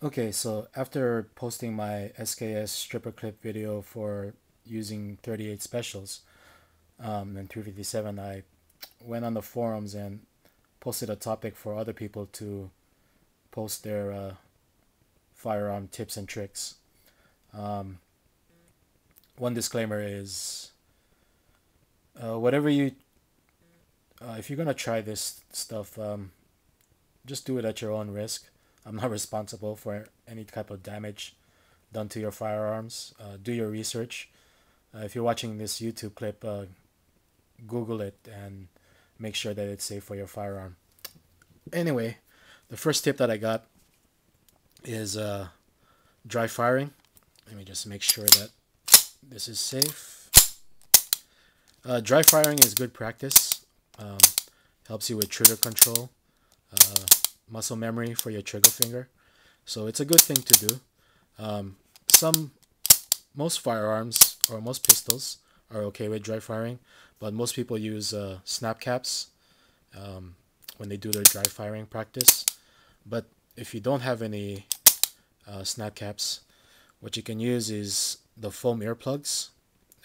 Okay, so after posting my SKS stripper clip video for using 38 specials and 357, I went on the forums and posted a topic for other people to post their firearm tips and tricks. Um, One disclaimer is whatever you, if you're gonna try this stuff, just do it at your own risk. I'm not responsible for any type of damage done to your firearms. Do your research. If you're watching this YouTube clip, Google it and make sure that it's safe for your firearm. Anyway, the first tip that I got is dry firing. Let me just make sure that this is safe. Dry firing is good practice. Um, Helps you with trigger control, uh, muscle memory for your trigger finger. So it's a good thing to do. Um, some Most firearms or most pistols are okay with dry firing, but most people use snap caps um, when they do their dry firing practice. But if you don't have any snap caps, what you can use is the foam earplugs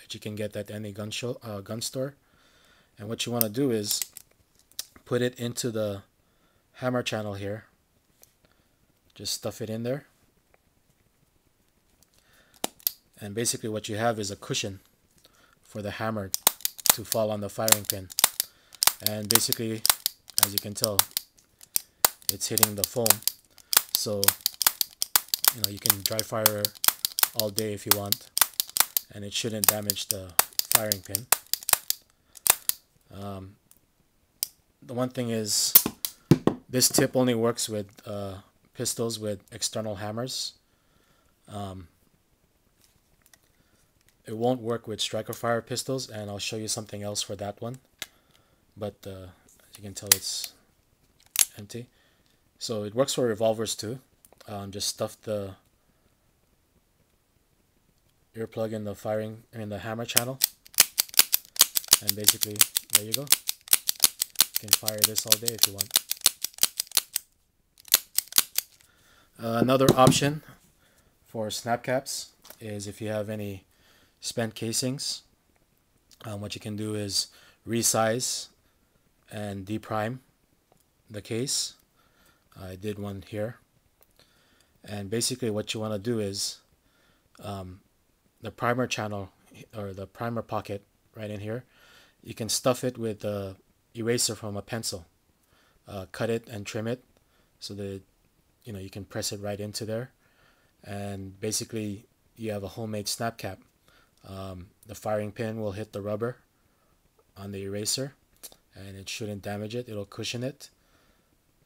that you can get at any gun store. And what you want to do is put it into the hammer channel here. Just stuff it in there. And basically what you have is a cushion for the hammer to fall on the firing pin. And basically, as you can tell, it's hitting the foam. So, you can dry fire all day if you want, and it shouldn't damage the firing pin. The one thing is, this tip only works with pistols with external hammers. It won't work with striker fire pistols, and I'll show you something else for that one. But as you can tell, it's empty. So it works for revolvers too. Just stuff the earplug in the hammer channel, and basically there you go. You can fire this all day if you want. Another option for snap caps is if you have any spent casings, what you can do is resize and deprime the case. I did one here, and basically what you want to do is the primer channel or the primer pocket right in here, you can stuff it with the eraser from a pencil. Cut it and trim it so that you can press it right into there, and basically you have a homemade snap cap. The firing pin will hit the rubber on the eraser, and it shouldn't damage it. It'll cushion it.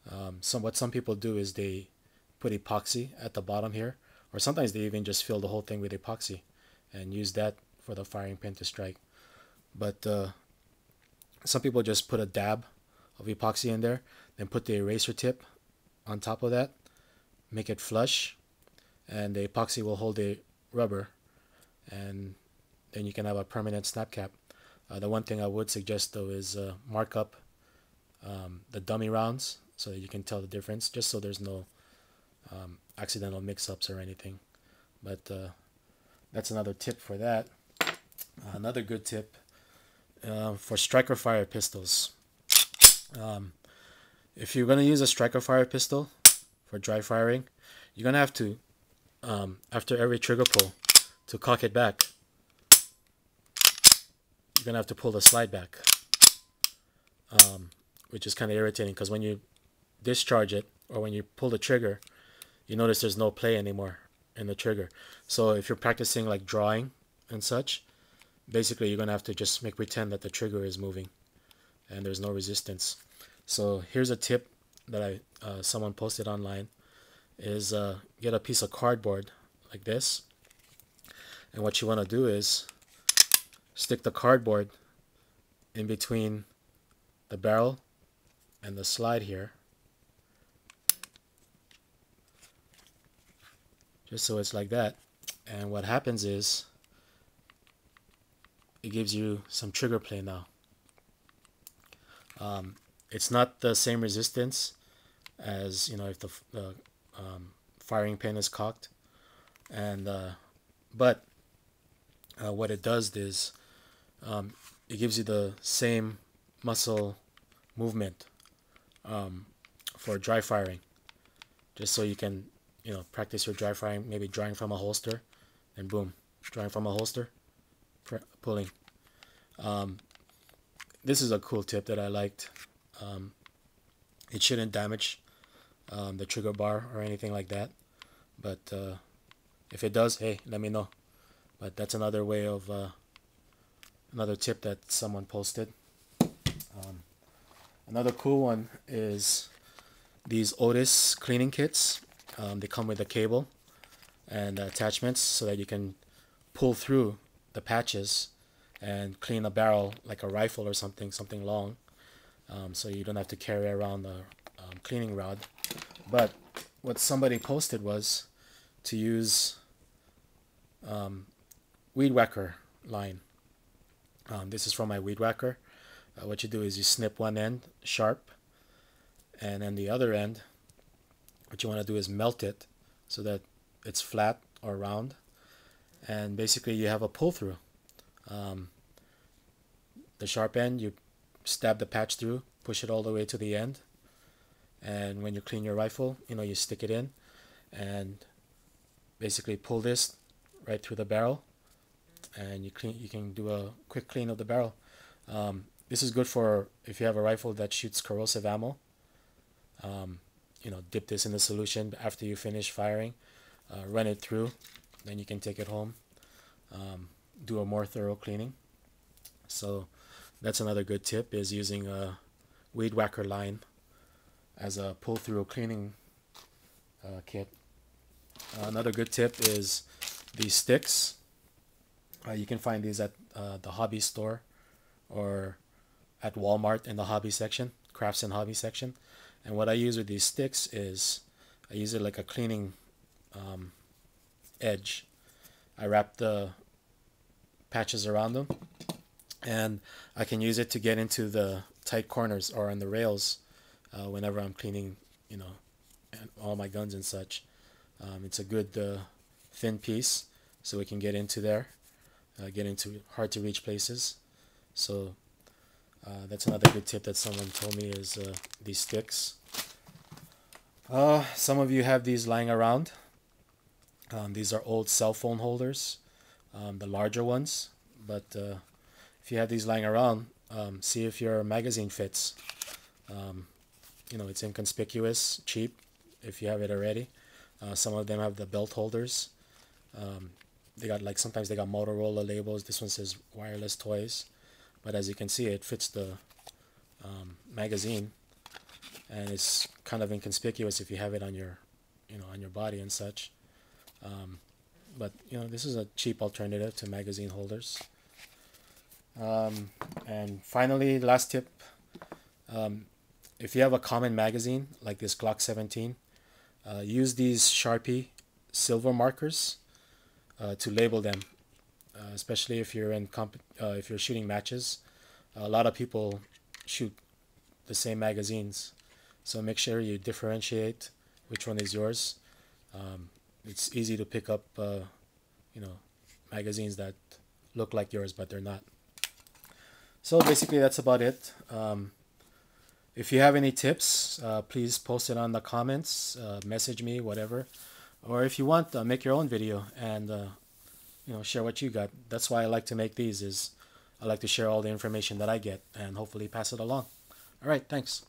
What some people do is they put epoxy at the bottom here, or sometimes they even just fill the whole thing with epoxy and use that for the firing pin to strike. But some people just put a dab of epoxy in there, then put the eraser tip on top of that, make it flush, and the epoxy will hold the rubber, and then you can have a permanent snap cap. The one thing I would suggest though is mark up the dummy rounds so that you can tell the difference, just so there's no accidental mix-ups or anything. But that's another tip for that. Another good tip for striker fire pistols. If you're going to use a striker fire pistol for dry firing, you're going to have to, after every trigger pull, to cock it back, you're going to have to pull the slide back, which is kind of irritating because when you discharge it or when you pull the trigger, you notice there's no play anymore in the trigger. So if you're practicing like drawing and such, basically you're going to have to just make pretend that the trigger is moving and there's no resistance. So here's a tip that someone posted online is get a piece of cardboard like this, and what you want to do is stick the cardboard in between the barrel and the slide here, just so it's like that. And what happens is it gives you some trigger play now. It's not the same resistance as if the firing pin is cocked. And but what it does is it gives you the same muscle movement for dry firing, just so you can practice your dry firing, maybe drawing from a holster, and boom, drawing from a holster, pulling. This is a cool tip that I liked. It shouldn't damage the trigger bar or anything like that, but if it does, hey, let me know. But that's another way of another tip that someone posted. Another cool one is these Otis cleaning kits. They come with a cable and attachments so that you can pull through the patches and clean a barrel like a rifle or something long, so you don't have to carry around a cleaning rod. But what somebody posted was to use weed whacker line. This is from my weed whacker. What you do is you snip one end sharp, and then the other end, what you want to do is melt it so that it's flat or round, and basically you have a pull through. The sharp end, you stab the patch through, push it all the way to the end, and when you clean your rifle, you stick it in and basically pull this right through the barrel, and you can do a quick clean of the barrel. This is good for if you have a rifle that shoots corrosive ammo. Dip this in the solution after you finish firing, run it through, then you can take it home, do a more thorough cleaning. So that's another good tip, is using a weed whacker line as a pull-through cleaning kit. Another good tip is these sticks. You can find these at the hobby store or at Walmart in the hobby section, crafts and hobby section. And what I use with these sticks is I use it like a cleaning edge. I wrap the patches around them, and I can use it to get into the tight corners or on the rails whenever I'm cleaning, all my guns and such. It's a good thin piece, so we can get into there, get into hard to reach places. So that's another good tip that someone told me, is these sticks. Some of you have these lying around. These are old cell phone holders, the larger ones. But if you have these lying around, see if your magazine fits. It's inconspicuous, cheap if you have it already. Some of them have the belt holders. They got sometimes they got Motorola labels. This one says wireless toys. But as you can see, it fits the magazine, and it's kind of inconspicuous if you have it on your, on your body and such. But this is a cheap alternative to magazine holders. And finally, last tip: if you have a common magazine like this Glock 17, use these Sharpie silver markers to label them. Especially if you're if you're shooting matches. A lot of people shoot the same magazines, so make sure you differentiate which one is yours. It's easy to pick up magazines that look like yours but they're not. So basically that's about it. If you have any tips, please post it on the comments, message me, whatever, or if you want, make your own video and share what you got. That's why I like to make these, is I like to share all the information that I get and hopefully pass it along. All right, thanks.